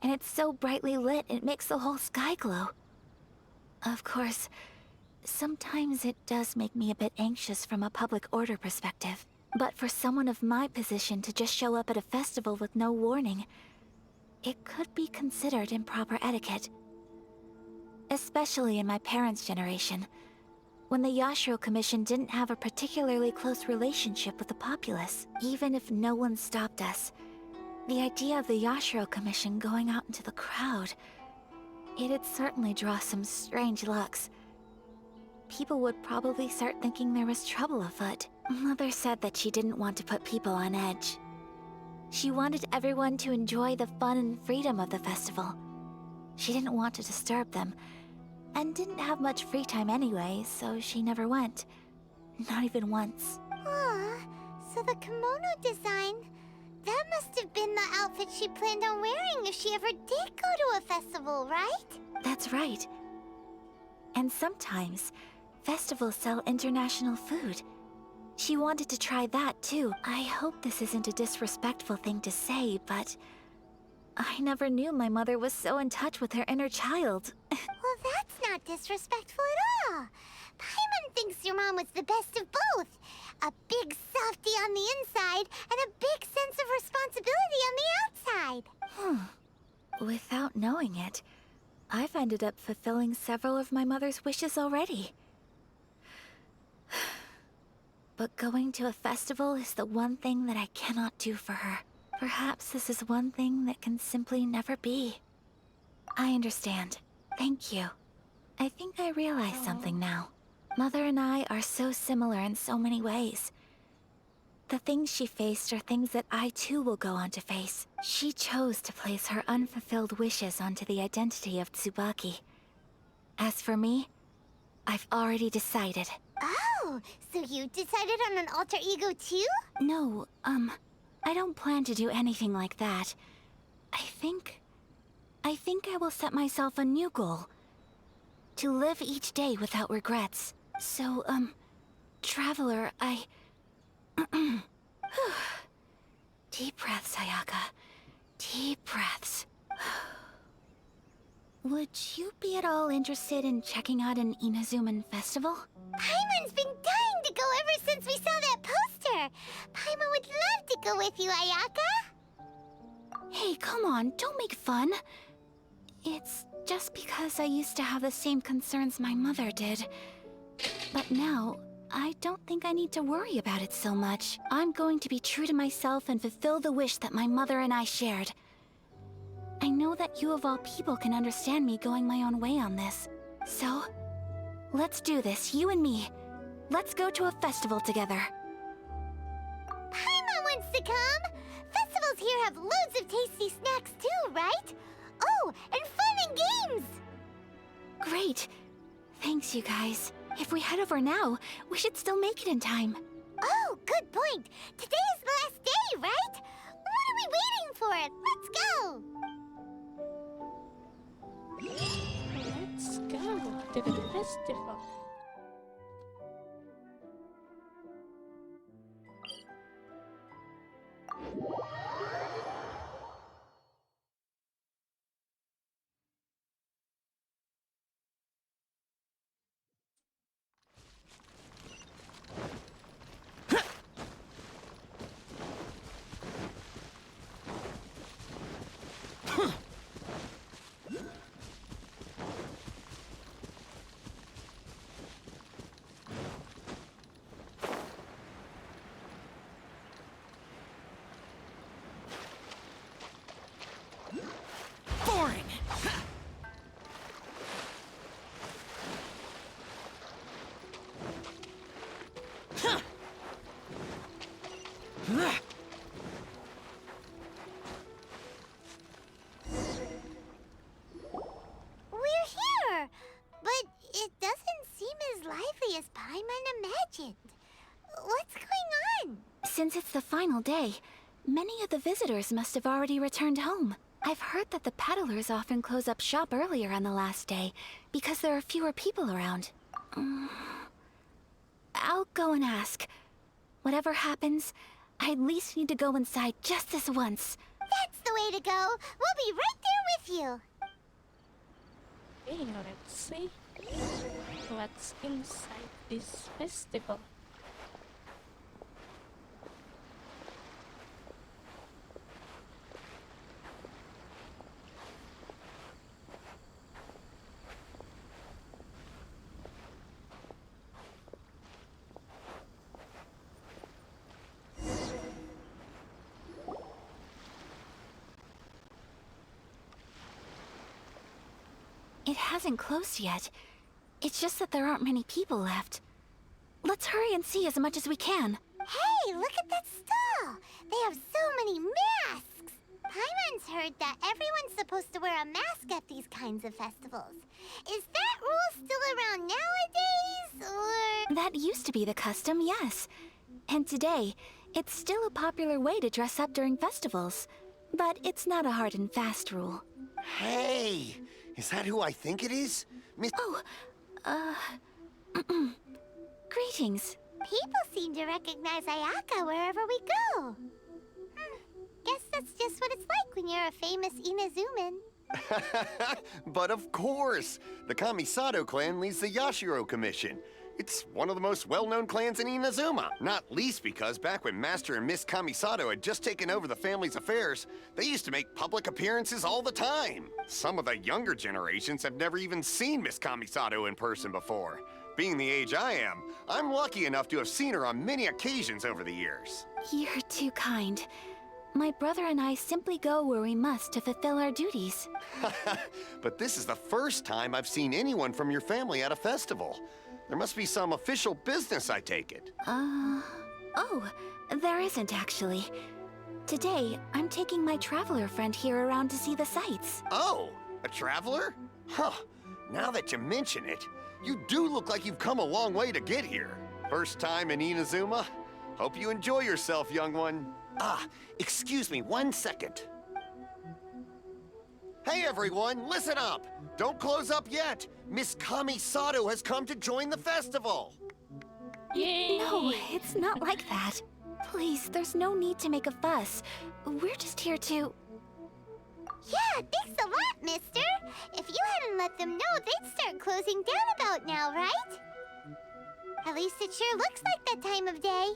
And it's so brightly lit, it makes the whole sky glow. Of course, Sometimes it does make me a bit anxious from a public order perspective. But for someone of my position to just show up at a festival with no warning, it could be considered improper etiquette. Especially in my parents' generation, when the Yashiro Commission didn't have a particularly close relationship with the populace. Even if no one stopped us, the idea of the Yashiro Commission going out into the crowd, it'd certainly draw some strange looks. People would probably start thinking there was trouble afoot. Mother said that she didn't want to put people on edge. She wanted everyone to enjoy the fun and freedom of the festival. She didn't want to disturb them, and didn't have much free time anyway, so she never went. Not even once. Aw, so the kimono design, that must have been the outfit she planned on wearing if she ever did go to a festival, right? That's right. And sometimes, festivals sell international food. She wanted to try that too. I hope this isn't a disrespectful thing to say, but I never knew my mother was so in touch with her inner child. Well, that's not disrespectful at all. Paimon thinks your mom was the best of both. A big softie on the inside and a big sense of responsibility on the outside. Without knowing it, I've ended up fulfilling several of my mother's wishes already. But going to a festival is the one thing that I cannot do for her. Perhaps this is one thing that can simply never be. I understand. Thank you. I think I realize something now. Mother and I are so similar in so many ways. The things she faced are things that I too will go on to face. She chose to place her unfulfilled wishes onto the identity of Tsubaki. As for me, I've already decided. Oh, so you decided on an alter ego too? No, I don't plan to do anything like that. I think I will set myself a new goal. To live each day without regrets. So, Traveler, Deep breaths, Ayaka. Deep breaths. Would you be at all interested in checking out an Inazuman festival? Paimon's been dying to go ever since we saw that poster. Paimon would love to go with you, Ayaka. Hey, come on, don't make fun. It's just because I used to have the same concerns my mother did. But now, I don't think I need to worry about it so much. I'm going to be true to myself and fulfill the wish that my mother and I shared. I know that you of all people can understand me going my own way on this. So, let's do this, you and me. Let's go to a festival together. Paimon wants to come! Festivals here have loads of tasty snacks too, right? Oh, and fun and games! Great. Thanks, you guys. If we head over now, we should still make it in time. Oh, good point. Today is the last day, right? What are we waiting for? Let's go! Let's go to the festival. Boring! We're here! But it doesn't seem as lively as Paimon imagined. What's going on? Since it's the final day, many of the visitors must have already returned home. I've heard that the peddlers often close up shop earlier on the last day because there are fewer people around. I'll go and ask. Whatever happens, I at least need to go inside just this once. That's the way to go. We'll be right there with you. Okay, let's see. What's inside this festival? It hasn't closed yet. It's just that there aren't many people left. Let's hurry and see as much as we can. Hey, look at that stall! They have so many masks! Paimon's heard that everyone's supposed to wear a mask at these kinds of festivals. Is that rule still around nowadays, or...? That used to be the custom, yes. And today, it's still a popular way to dress up during festivals. But it's not a hard and fast rule. Hey! Is that who I think it is? Miss... Oh, greetings. People seem to recognize Ayaka wherever we go. Guess that's just what it's like when you're a famous Inazuman. But of course! The Kamisato clan leads the Yashiro Commission. It's one of the most well-known clans in Inazuma. Not least because back when Master and Miss Kamisato had just taken over the family's affairs, they used to make public appearances all the time. Some of the younger generations have never even seen Miss Kamisato in person before. Being the age I am, I'm lucky enough to have seen her on many occasions over the years. You're too kind. My brother and I simply go where we must to fulfill our duties. But this is the first time I've seen anyone from your family at a festival. There must be some official business, I take it. Oh, there isn't actually. Today, I'm taking my traveler friend here around to see the sights. Oh, a traveler? Huh, now that you mention it, you do look like you've come a long way to get here. First time in Inazuma? Hope you enjoy yourself, young one. Ah, excuse me 1 second. Hey everyone, listen up! Don't close up yet! Miss Kamisato has come to join the festival! Yay! No, it's not like that. Please, there's no need to make a fuss. We're just here to... Yeah, thanks a lot, mister. If you hadn't let them know, they'd start closing down about now, right? At least it sure looks like that time of day.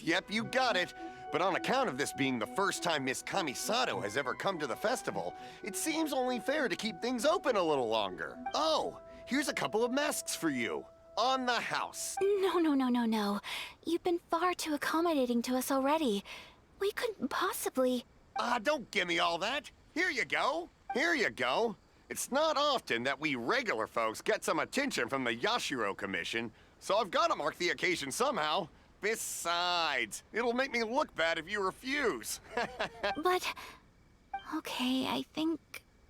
Yep, you got it. But on account of this being the first time Miss Kamisato has ever come to the festival, it seems only fair to keep things open a little longer. Oh, here's a couple of masks for you. On the house. No. You've been far too accommodating to us already. We couldn't possibly... Don't give me all that. Here you go. Here you go. It's not often that we regular folks get some attention from the Yashiro Commission, so I've got to mark the occasion somehow. Besides, it'll make me look bad if you refuse. But... Okay, I think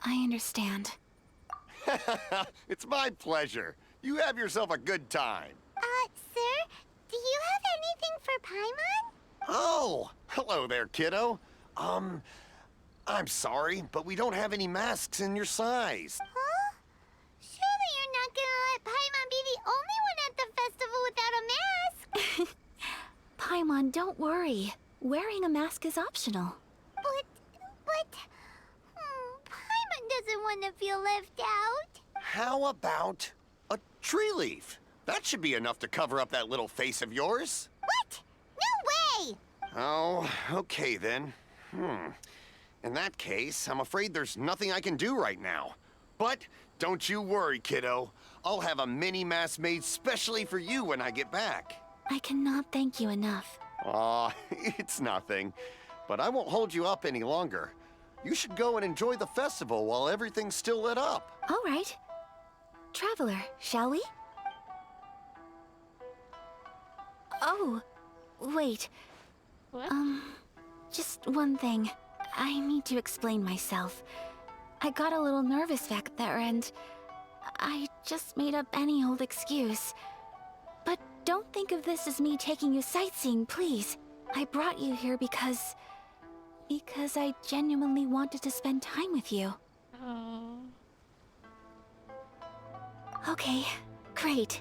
I understand. It's my pleasure. You have yourself a good time. Sir, do you have anything for Paimon? Oh, hello there, kiddo. I'm sorry, but we don't have any masks in your size. Huh? Surely you're not gonna let Paimon be the only one at the festival without a mask? Paimon, don't worry. Wearing a mask is optional. But... Paimon doesn't want to feel left out. How about a tree leaf? That should be enough to cover up that little face of yours. What? No way! Oh, okay then. In that case, I'm afraid there's nothing I can do right now. But don't you worry, kiddo. I'll have a mini mask made specially for you when I get back. I cannot thank you enough. Aw, it's nothing. But I won't hold you up any longer. You should go and enjoy the festival while everything's still lit up. All right. Traveler, shall we? Oh, wait. What? Just one thing. I need to explain myself. I got a little nervous back there and I just made up any old excuse. But don't think of this as me taking you sightseeing, please. I brought you here because I genuinely wanted to spend time with you. Oh. Okay, great.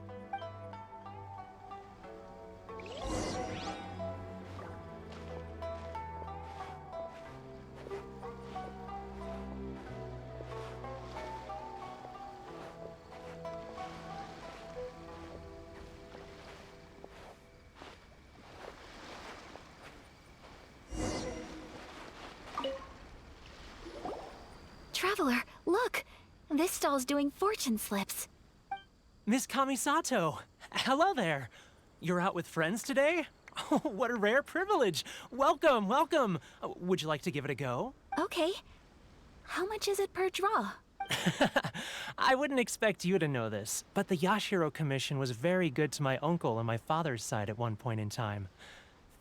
Traveler, look! This stall's doing fortune slips. Miss Kamisato, hello there. You're out with friends today? Oh, what a rare privilege. Welcome, welcome. Would you like to give it a go? Okay. How much is it per draw? I wouldn't expect you to know this, but the Yashiro Commission was very good to my uncle on my father's side at one point in time.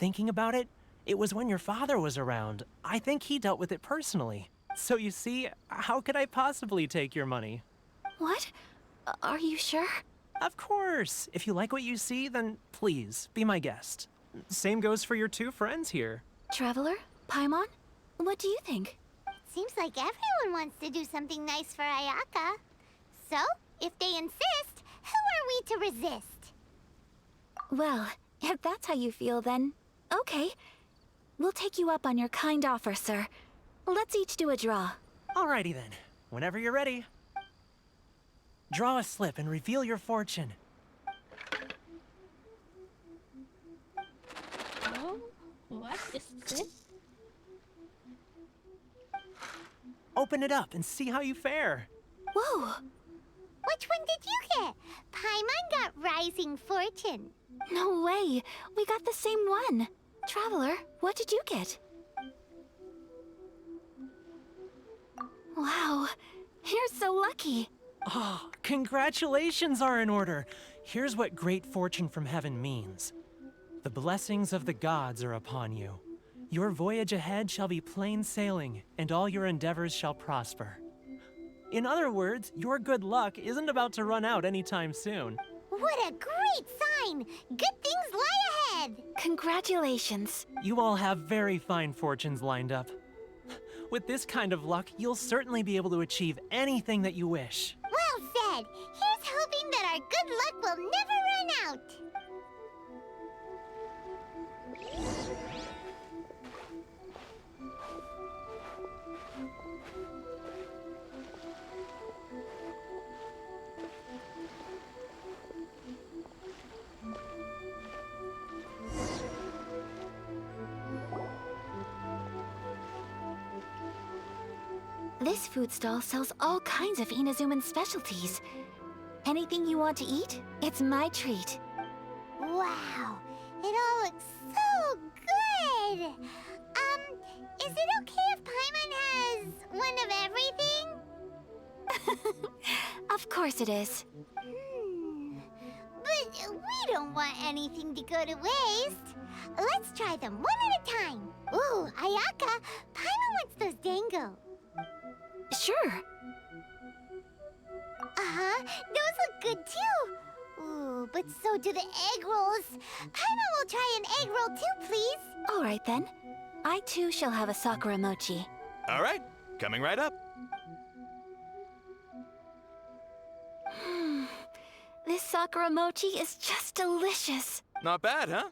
Thinking about it, it was when your father was around. I think he dealt with it personally. So you see, how could I possibly take your money? What? Are you sure? Of course. If you like what you see, then please, be my guest. Same goes for your two friends here. Traveler? Paimon? What do you think? Seems like everyone wants to do something nice for Ayaka. So, if they insist, who are we to resist? Well, if that's how you feel, then okay. We'll take you up on your kind offer, sir. Let's each do a draw. Alrighty then. Whenever you're ready. Draw a slip and reveal your fortune. Oh, what is this? Open it up and see how you fare. Whoa! Which one did you get? Paimon got Rising Fortune. No way! We got the same one! Traveler, what did you get? Wow, you're so lucky! Oh, congratulations are in order. Here's what great fortune from heaven means. The blessings of the gods are upon you. Your voyage ahead shall be plain sailing, and all your endeavors shall prosper. In other words, your good luck isn't about to run out anytime soon. What a great sign! Good things lie ahead! Congratulations. You all have very fine fortunes lined up. With this kind of luck, you'll certainly be able to achieve anything that you wish. Well said! Here's hoping that our good luck will never run out! This food stall sells all kinds of Inazuman specialties. Anything you want to eat, it's my treat. Wow! It all looks so good! Is it okay if Paimon has one of everything? Of course it is. But we don't want anything to go to waste. Let's try them one at a time. Ooh, Ayaka, Paimon wants those dango. Sure. Uh-huh, those look good too. Ooh, but so do the egg rolls. Paimon will try an egg roll too, please. All right then. I too shall have a Sakura mochi. All right, coming right up. This Sakura mochi is just delicious. Not bad, huh?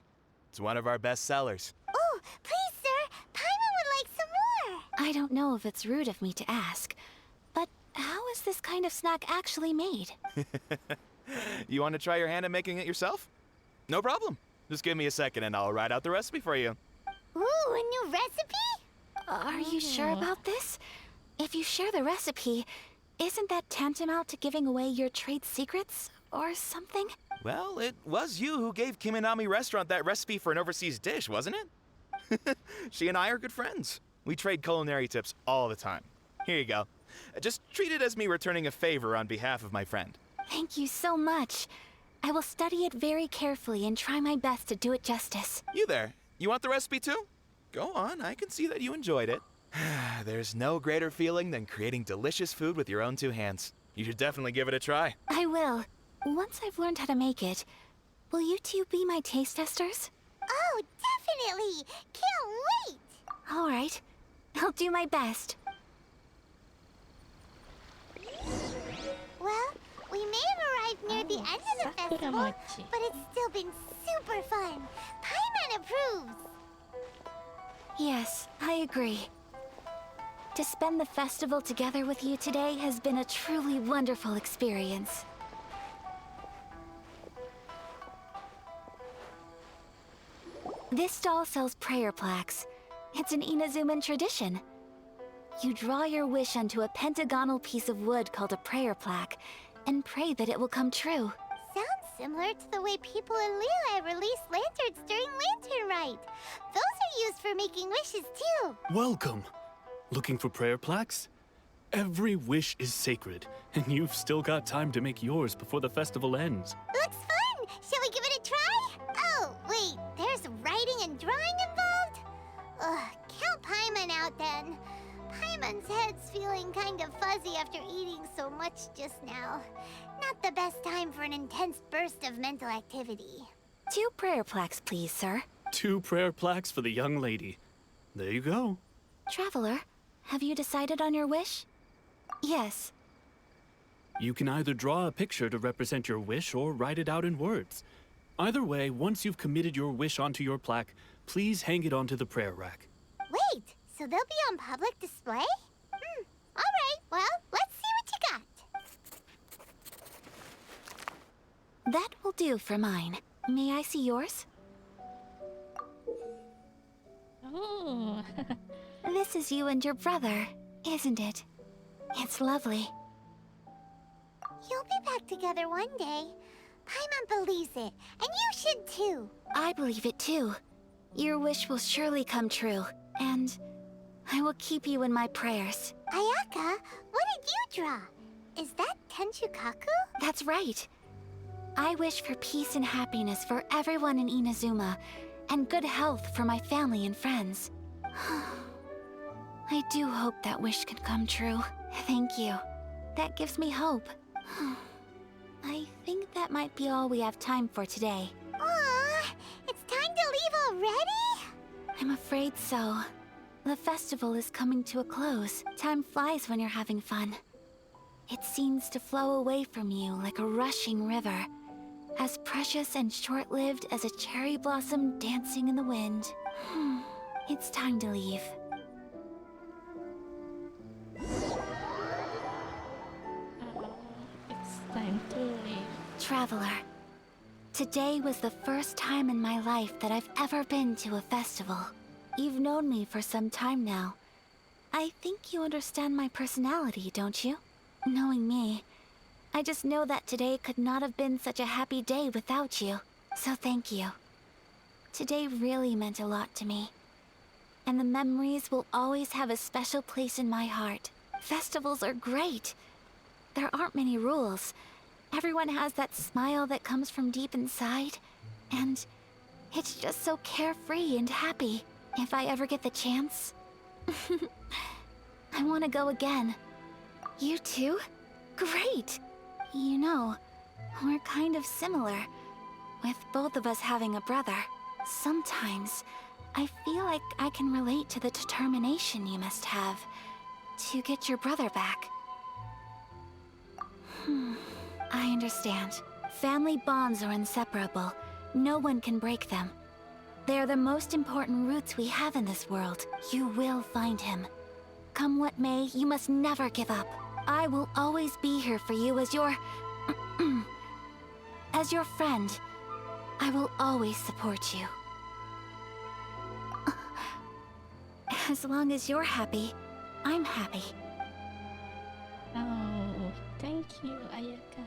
It's one of our best sellers. Ooh, please, sir. Paimon would like some more. I don't know if it's rude of me to ask, but how is this kind of snack actually made? You want to try your hand at making it yourself? No problem. Just give me a second and I'll write out the recipe for you. Ooh, a new recipe? Are you sure about this? If you share the recipe, isn't that tantamount to giving away your trade secrets or something? Well, it was you who gave Kaminami Restaurant that recipe for an overseas dish, wasn't it? She and I are good friends. We trade culinary tips all the time. Here you go. Just treat it as me returning a favor on behalf of my friend. Thank you so much. I will study it very carefully and try my best to do it justice. You there, you want the recipe too? Go on, I can see that you enjoyed it. There's no greater feeling than creating delicious food with your own two hands. You should definitely give it a try. I will. Once I've learned how to make it, will you two be my taste testers? Oh, definitely! Can't wait! All right. I'll do my best. Well, we may have arrived near the end of the Sakura festival, mochi. but it's still been super fun. Paimon approves. Yes, I agree. To spend the festival together with you today has been a truly wonderful experience. This stall sells prayer plaques. It's an Inazuman tradition. You draw your wish onto a pentagonal piece of wood called a prayer plaque, and pray that it will come true. Sounds similar to the way people in Liyue release lanterns during Lantern Rite. Those are used for making wishes too. Welcome. Looking for prayer plaques? Every wish is sacred, and you've still got time to make yours before the festival ends. Looks fun! Shall we give it a try? Oh, wait, there's writing and drawing involved? Ugh, count Paimon out then. Paimon's head's feeling kind of fuzzy after eating so much just now. Not the best time for an intense burst of mental activity. 2 prayer plaques, please, sir. 2 prayer plaques for the young lady. There you go. Traveler, have you decided on your wish? Yes. You can either draw a picture to represent your wish or write it out in words. Either way, once you've committed your wish onto your plaque, please hang it onto the prayer rack. Wait, so they'll be on public display? Alright, well, let's see what you got. That will do for mine. May I see yours? Oh. This is you and your brother, isn't it? It's lovely. You'll be back together one day. Paimon believes it, and you should too. I believe it too. Your wish will surely come true, and I will keep you in my prayers. Ayaka, what did you draw? Is that Tenchukaku? That's right. I wish for peace and happiness for everyone in Inazuma, and good health for my family and friends. I do hope that wish can come true. Thank you. That gives me hope. I think that might be all we have time for today. Aw, it's time to leave already? I'm afraid so. The festival is coming to a close. Time flies when you're having fun. It seems to flow away from you like a rushing river, as precious and short-lived as a cherry blossom dancing in the wind. It's time to leave. It's time to leave. Traveler, today was the first time in my life that I've ever been to a festival. You've known me for some time now. I think you understand my personality, don't you? Knowing me, I just know that today could not have been such a happy day without you. So thank you. Today really meant a lot to me. And the memories will always have a special place in my heart. Festivals are great. There aren't many rules. Everyone has that smile that comes from deep inside. And it's just so carefree and happy. If I ever get the chance, I want to go again. You too? Great! You know, we're kind of similar, with both of us having a brother. Sometimes, I feel like I can relate to the determination you must have to get your brother back. I understand. Family bonds are inseparable. No one can break them. They are the most important roots we have in this world. You will find him. Come what may, you must never give up. I will always be here for you as your... as your friend. I will always support you. As long as you're happy, I'm happy. Oh, thank you, Ayaka.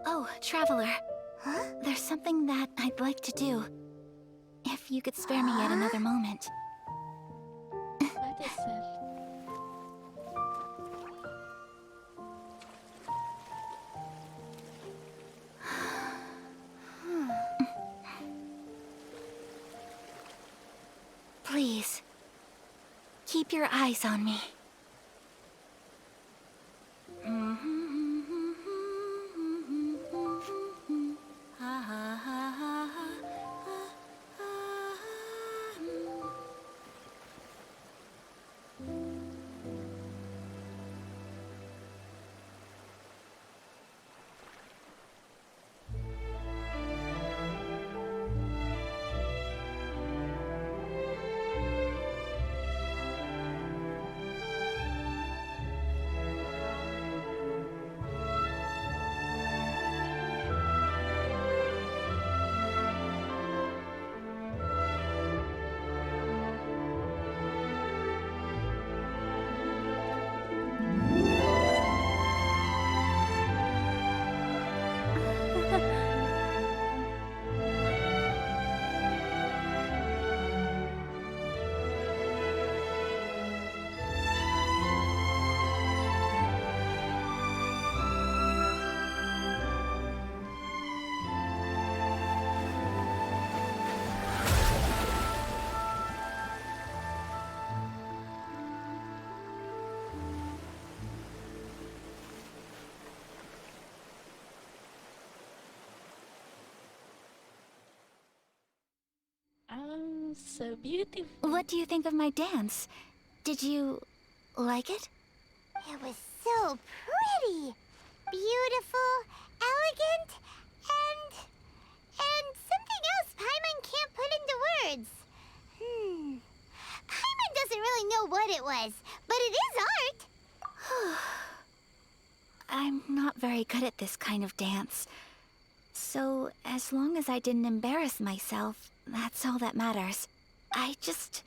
Oh, Traveler. Huh? There's something that I'd like to do. If you could spare me yet another moment. What is it? Please, keep your eyes on me. Oh, so beautiful. What do you think of my dance? Did you like it? It was so pretty, beautiful, elegant, and something else Paimon can't put into words. Paimon doesn't really know what it was, but it is art. I'm not very good at this kind of dance. So, as long as I didn't embarrass myself, that's all that matters. I just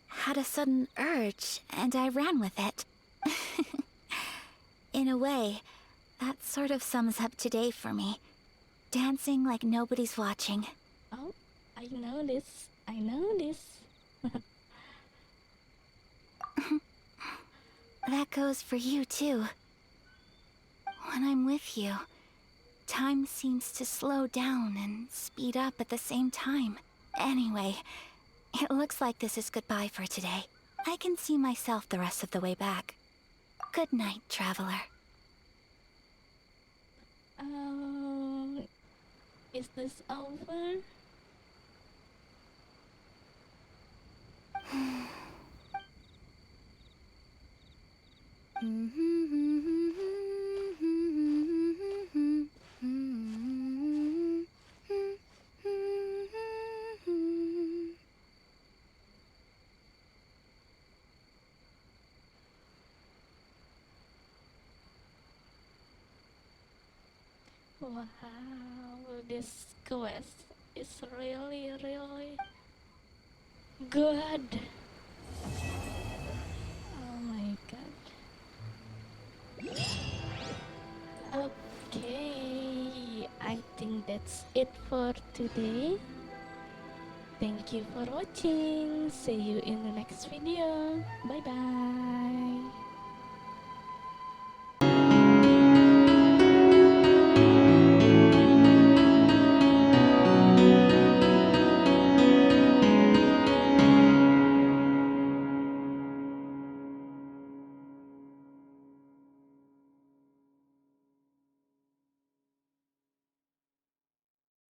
had a sudden urge, and I ran with it. In a way, that sort of sums up today for me. Dancing like nobody's watching. Oh, I know this. I know this. That goes for you, too. When I'm with you, time seems to slow down and speed up at the same time. Anyway, it looks like this is goodbye for today. I can see myself the rest of the way back. Good night, traveler. Is this over? Wow, this quest is really, really good. Oh my god. Okay, I think that's it for today. Thank you for watching. See you in the next video. Bye bye.